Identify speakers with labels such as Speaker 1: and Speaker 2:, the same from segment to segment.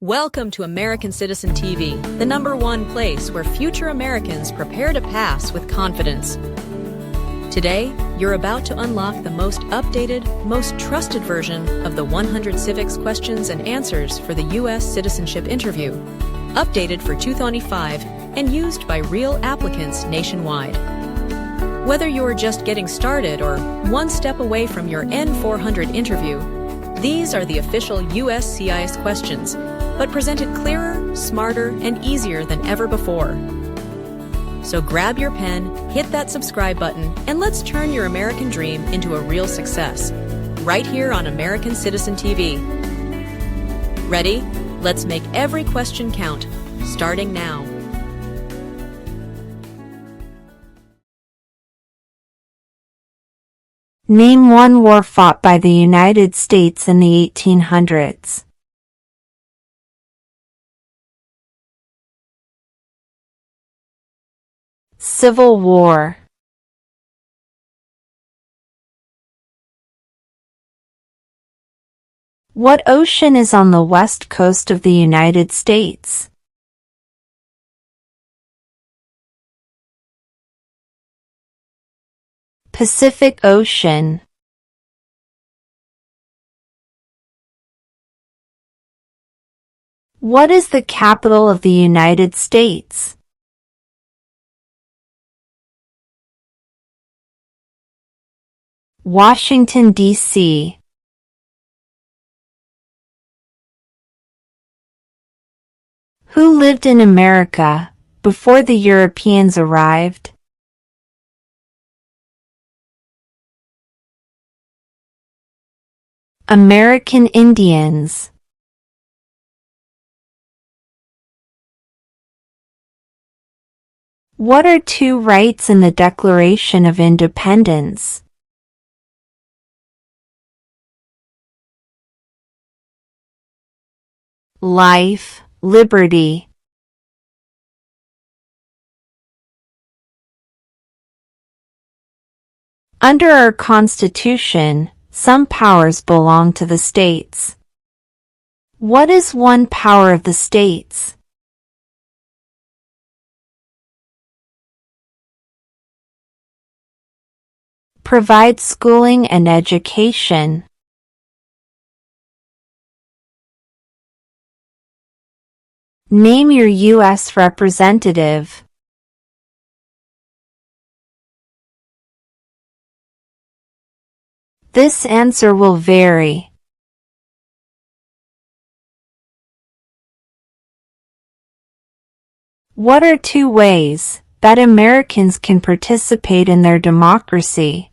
Speaker 1: Welcome to American Citizen TV, the #1 place where future Americans prepare to pass with confidence. Today, you're about to unlock the most updated, most trusted version of the 100 Civics Questions and Answers for the U.S. citizenship interview, updated for 2025 and used by real applicants nationwide. Whether you're just getting started or one step away from your N400 interview, these are the official USCIS questions, but presented clearer, smarter, and easier than ever before. So grab your pen, hit that subscribe button, and let's turn your American dream into a real success, right here on American Citizen TV. Ready? Let's make every question count, starting now.
Speaker 2: Name one war fought by the United States in the 1800s. Civil War. What ocean is on the west coast of the United States? Pacific Ocean. What is the capital of the United States? Washington, D.C. Who lived in America before the Europeans arrived? American Indians. What are two rights in the Declaration of Independence? Life, liberty. Under our Constitution, some powers belong to the states. What is one power of the states? Provide schooling and education. Name your U.S. representative. This answer will vary. What are two ways that Americans can participate in their democracy?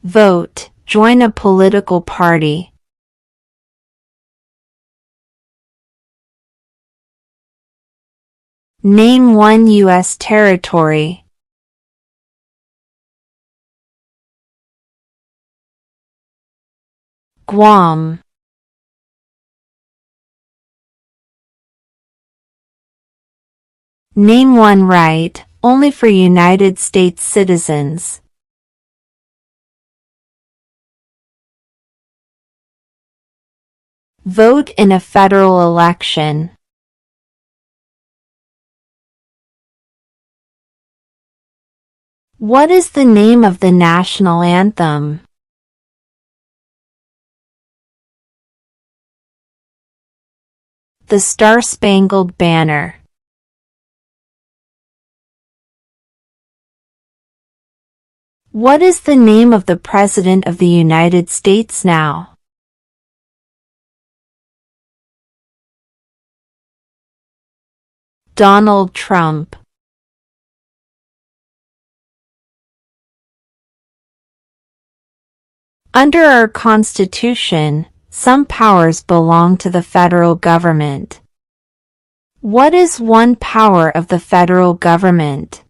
Speaker 2: Vote. Join a political party. Name one U.S. territory. Guam. Name one right, only for United States citizens. Vote in a federal election. What is the name of the national anthem? The Star-Spangled Banner. What is the name of the President of the United States now? Donald Trump. Under our Constitution, some powers belong to the federal government. What is one power of the federal government?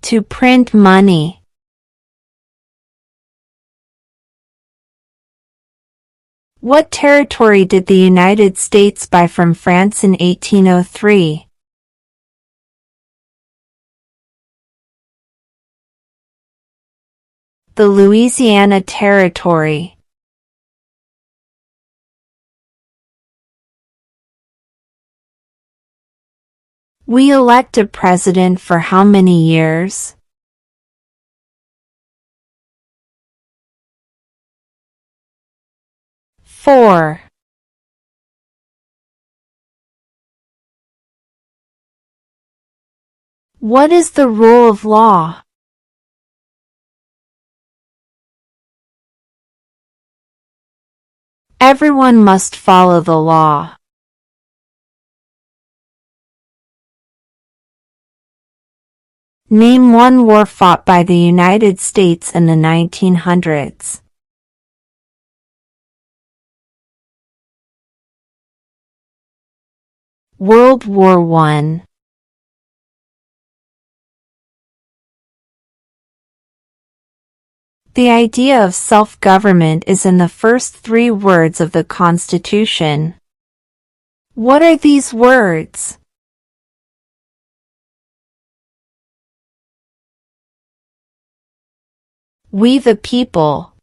Speaker 2: To print money. What territory did the United States buy from France in 1803? The Louisiana Territory. We elect a president for how many years? 4. What is the rule of law? Everyone must follow the law. Name one war fought by the United States in the 1900s. World War I. The idea of self-government is in the first 3 words of the Constitution. What are these words? We the people.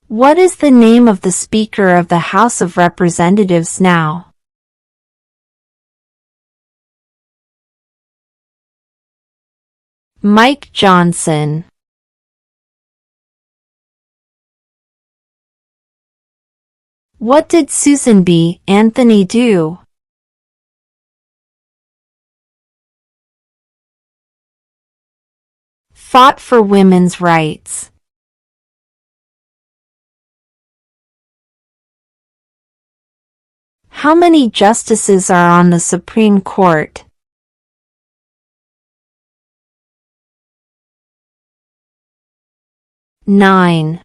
Speaker 2: What is the name of the Speaker of the House of Representatives now? Mike Johnson. What did Susan B. Anthony do? Fought for women's rights. How many justices are on the Supreme Court? 9.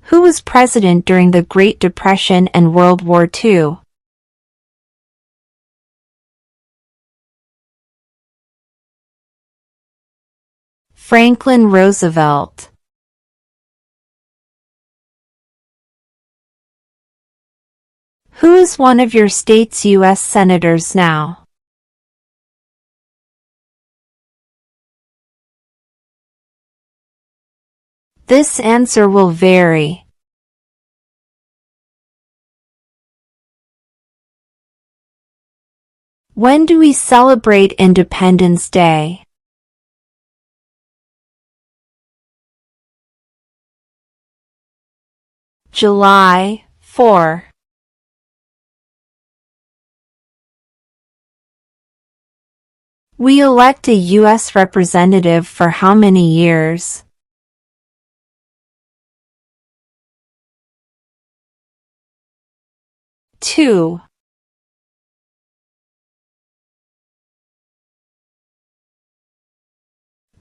Speaker 2: Who was president during the Great Depression and World War II? Franklin Roosevelt. Who is one of your state's U.S. senators now? This answer will vary. When do we celebrate Independence Day? July 4. We elect a U.S. representative for how many years? 2.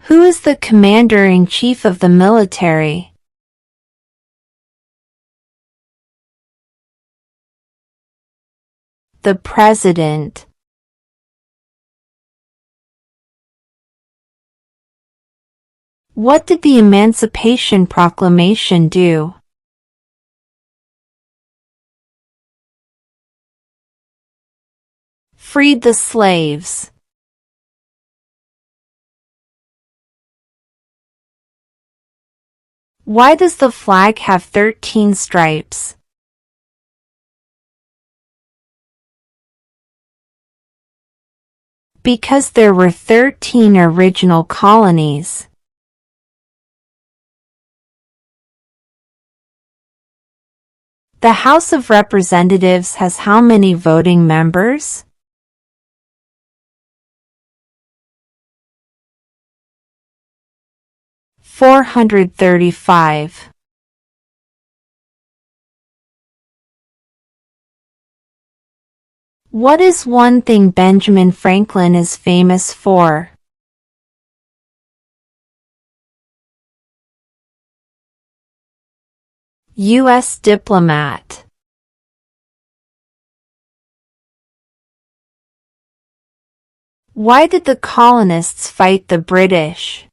Speaker 2: Who is the Commander-in-Chief of the military? The President. What did the Emancipation Proclamation do? Freed the slaves. Why does the flag have 13 stripes? Because there were 13 original colonies. The House of Representatives has how many voting members? 435. What is one thing Benjamin Franklin is famous for? U.S. diplomat. Why did the colonists fight the British?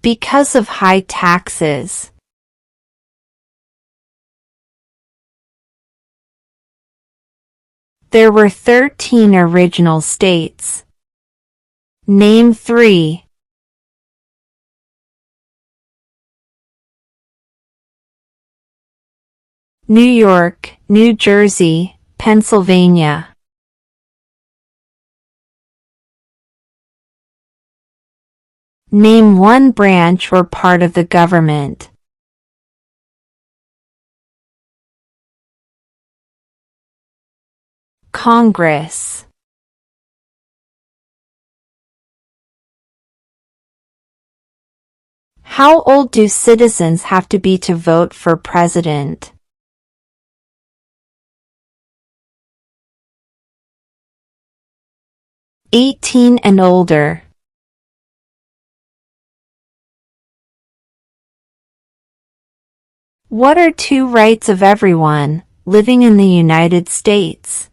Speaker 2: Because of high taxes. There were 13 original states. Name 3. New York, New Jersey, Pennsylvania. Name one branch or part of the government. Congress. How old do citizens have to be to vote for president? 18 and older. What are 2 rights of everyone living in the United States?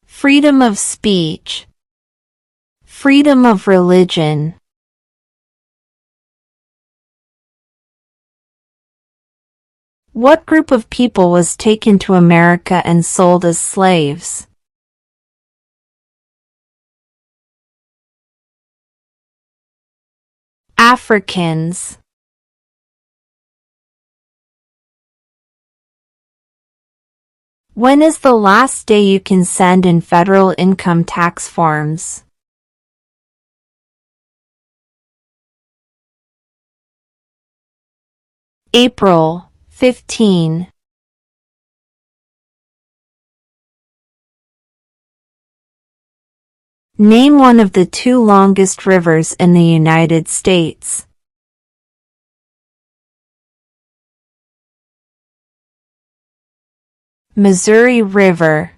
Speaker 2: Freedom of speech. Freedom of religion. What group of people was taken to America and sold as slaves? Africans. When is the last day you can send in federal income tax forms? April 15. Name one of the 2 longest rivers in the United States. Missouri River.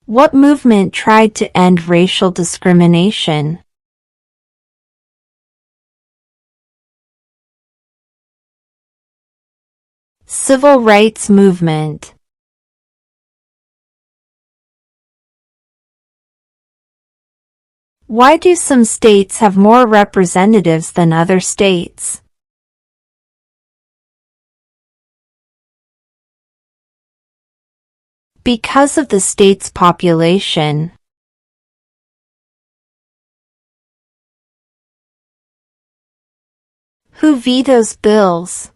Speaker 2: What movement tried to end racial discrimination? Civil rights movement. Why do some states have more representatives than other states? Because of the state's population. Who vetoes bills?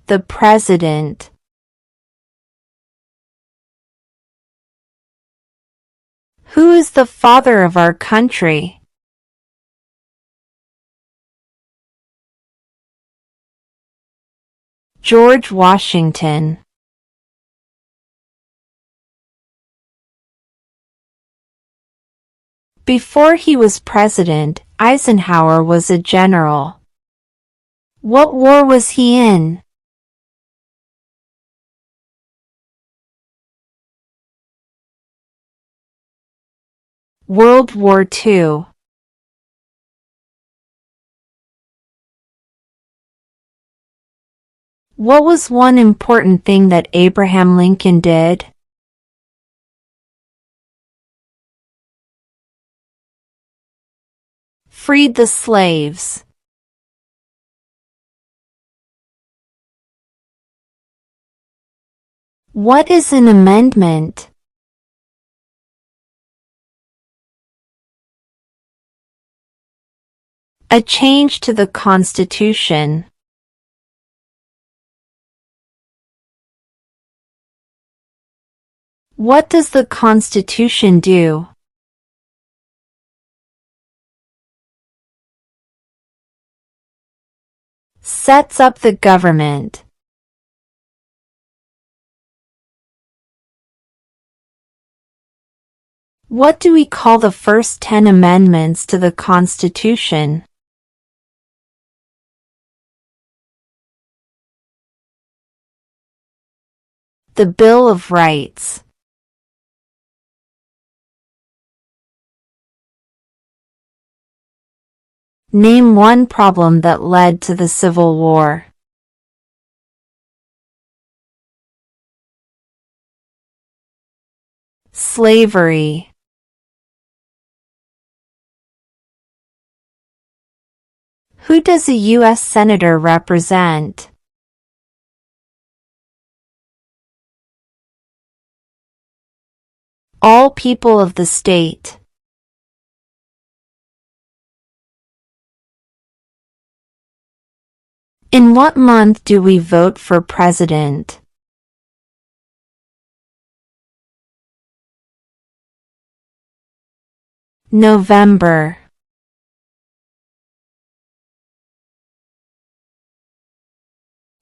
Speaker 2: The President. Who is the father of our country? George Washington. Before he was president, Eisenhower was a general. What war was he in? World War II. What was one important thing that Abraham Lincoln did? Freed the slaves. What is an amendment? A change to the Constitution. What does the Constitution do? Sets up the government. What do we call the first 10 amendments to the Constitution? The Bill of Rights. Name one problem that led to the Civil War. Slavery. Who does a U.S. Senator represent? All people of the state. In what month do we vote for president? November.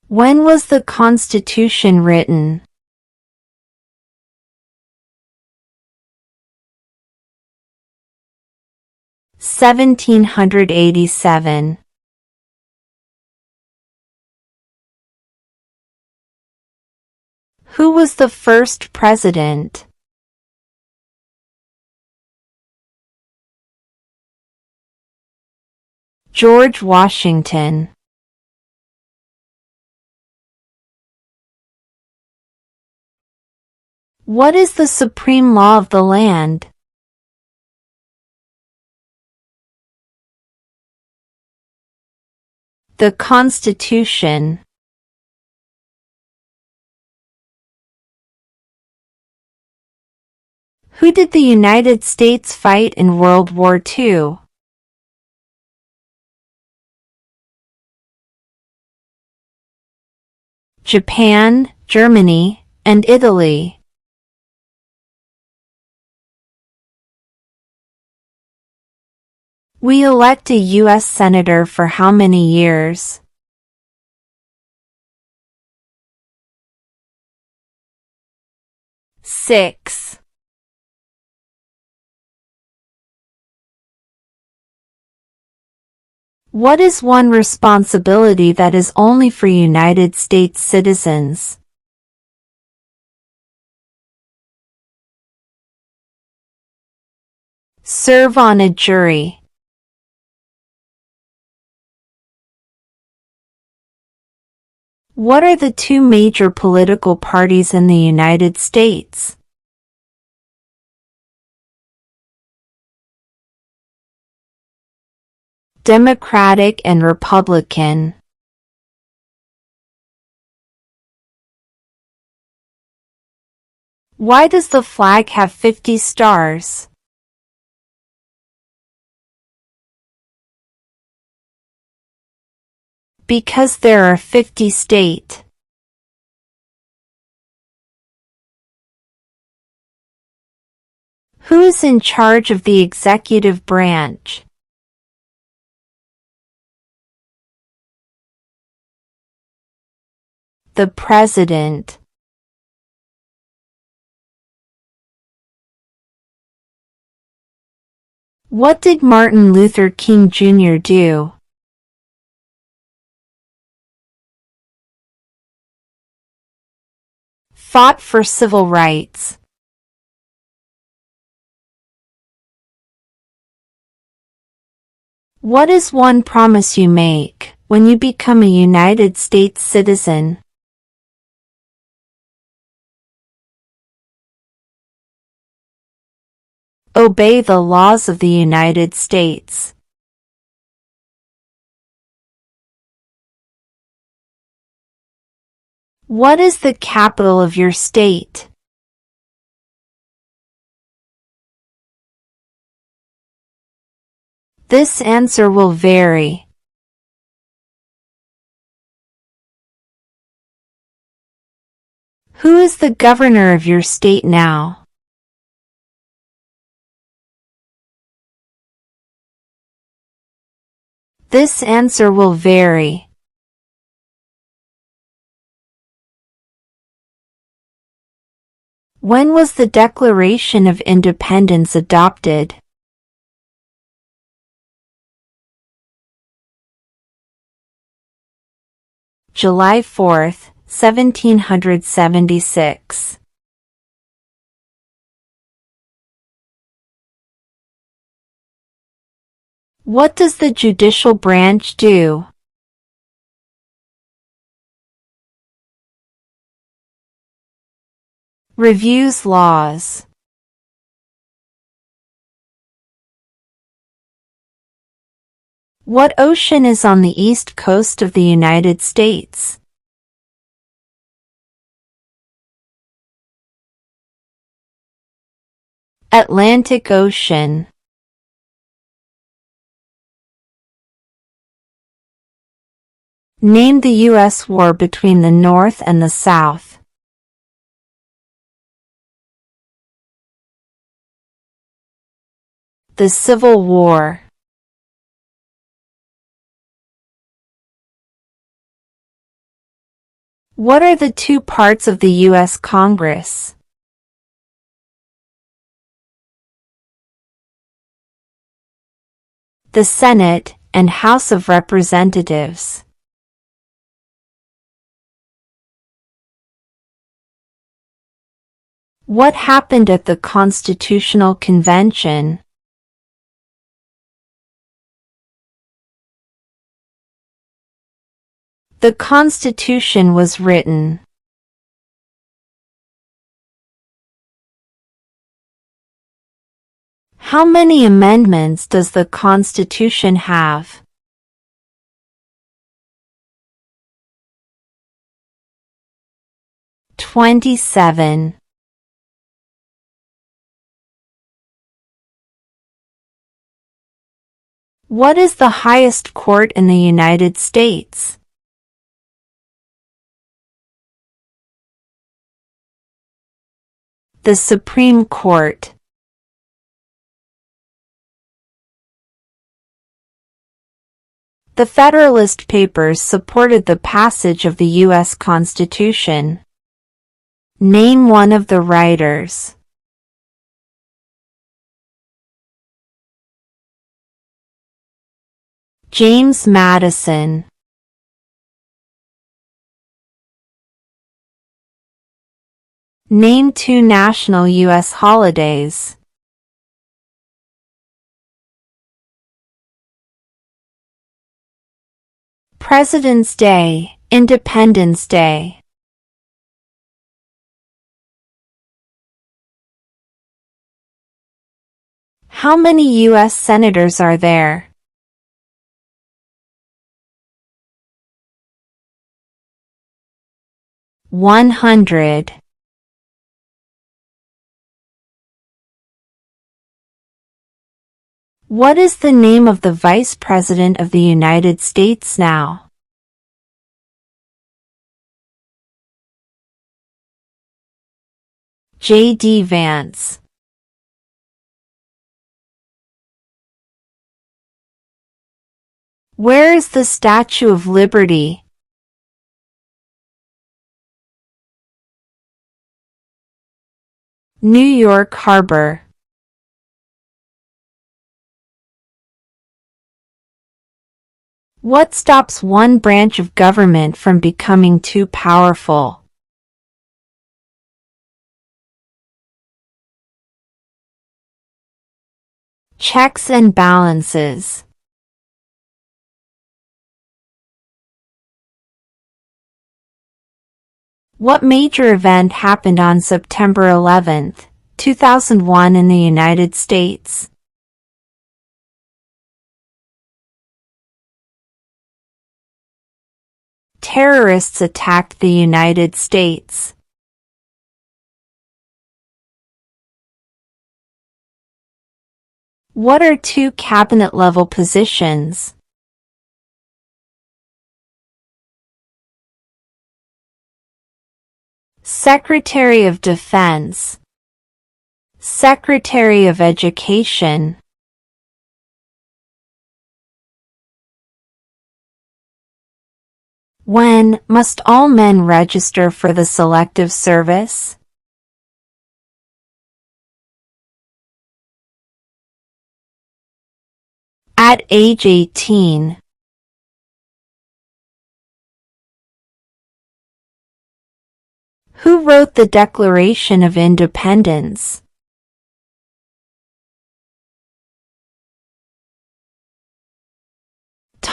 Speaker 2: When was the Constitution written? (1787). Who was the first president? George Washington. What is the supreme law of the land? The Constitution. Who did the United States fight in World War II? Japan, Germany, and Italy. We elect a U.S. Senator for how many years? 6. What is one responsibility that is only for United States citizens? Serve on a jury. What are the two major political parties in the United States? Democratic and Republican. Why does the flag have 50 stars? Because there are 50 states. Who is in charge of the executive branch? The President. What did Martin Luther King Jr. do? Fought for civil rights. What is one promise you make when you become a United States citizen? Obey the laws of the United States. What is the capital of your state? This answer will vary. Who is the governor of your state now? This answer will vary. When was the Declaration of Independence adopted? July 4, 1776. What does the judicial branch do? Reviews laws. What ocean is on the east coast of the United States? Atlantic Ocean. Name the U.S. war between the North and the South. The Civil War. What are the two parts of the U.S. Congress? The Senate and House of Representatives. What happened at the Constitutional Convention? The Constitution was written. How many amendments does the Constitution have? 27. What is the highest court in the United States? The Supreme Court. The Federalist Papers supported the passage of the U.S. Constitution. Name one of the writers. James Madison. Name two national U.S. holidays. President's Day, Independence Day. How many U.S. senators are there? 100. What is the name of the Vice President of the United States now? J.D. Vance. Where is the Statue of Liberty? New York Harbor. What stops one branch of government from becoming too powerful? Checks and balances. What major event happened on September 11, 2001 in the United States? Terrorists attacked the United States. What are two cabinet-level positions? Secretary of Defense. Secretary of Education. When must all men register for the Selective Service? At age 18. Who wrote the Declaration of Independence?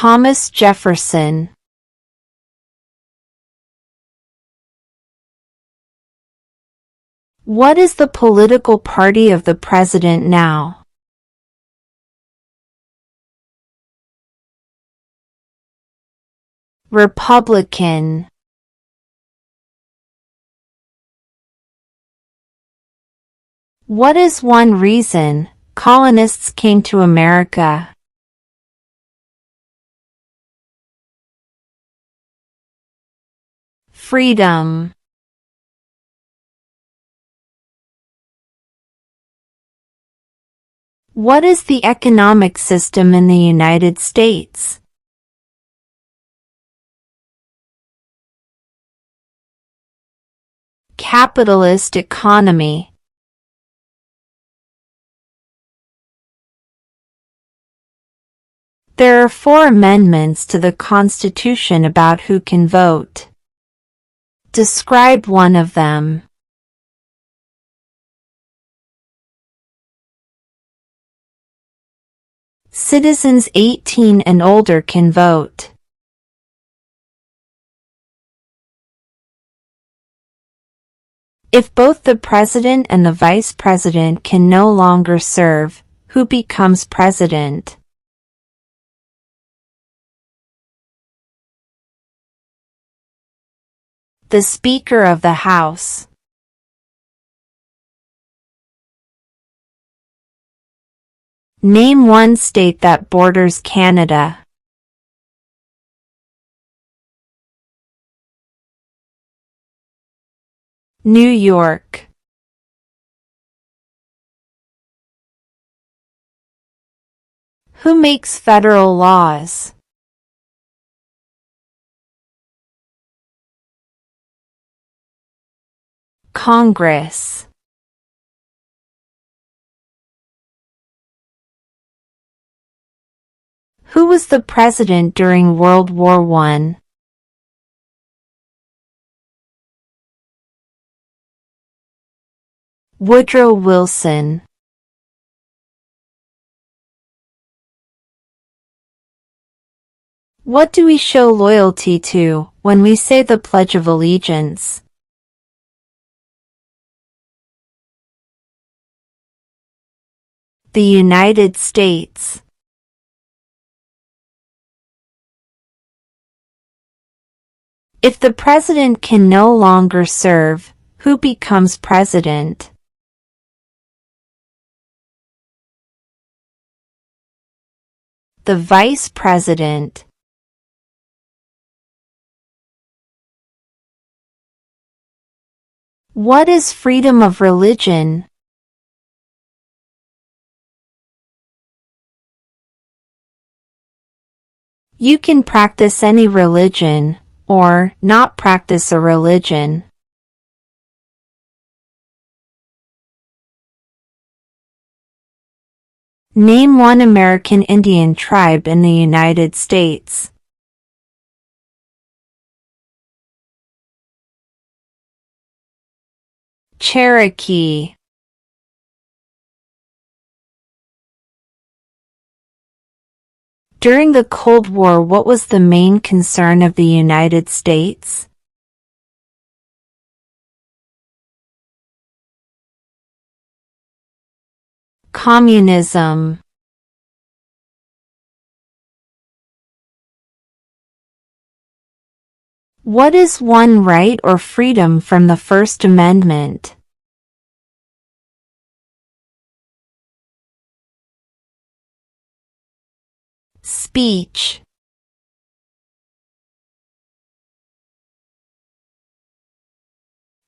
Speaker 2: Thomas Jefferson. What is the political party of the president now? Republican. What is one reason colonists came to America? Freedom. What is the economic system in the United States? Capitalist economy. There are 4 amendments to the Constitution about who can vote. Describe one of them. Citizens 18 and older can vote. If both the president and the vice president can no longer serve, who becomes president? The Speaker of the House. Name one state that borders Canada. New York. Who makes federal laws? Congress. Who was the president during World War I? Woodrow Wilson. What do we show loyalty to when we say the Pledge of Allegiance? The United States. If the president can no longer serve, who becomes president? The vice president. What is freedom of religion? You can practice any religion, or not practice a religion. Name one American Indian tribe in the United States. Cherokee. During the Cold War, what was the main concern of the United States? Communism. What is one right or freedom from the First Amendment? Speech.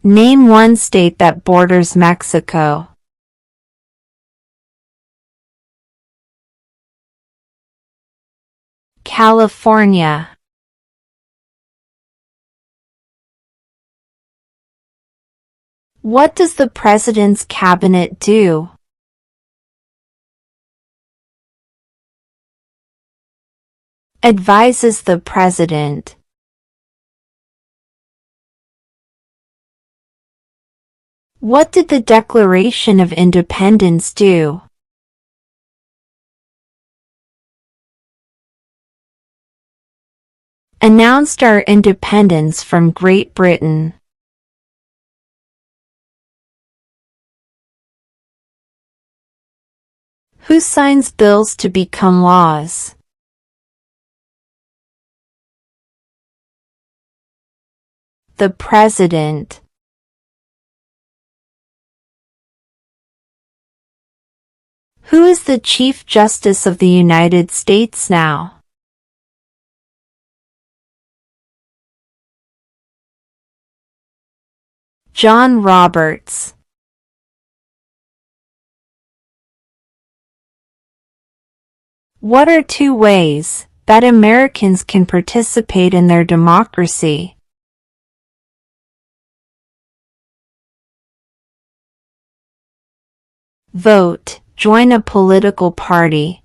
Speaker 2: Name one state that borders Mexico. California. What does the president's cabinet do? Advises the president. What did the Declaration of Independence do? announced our independence from Great Britain? Who signs bills to become laws? The President. Who is the Chief Justice of the United States now? John Roberts. What are 2 ways that Americans can participate in their democracy? Vote, join a political party,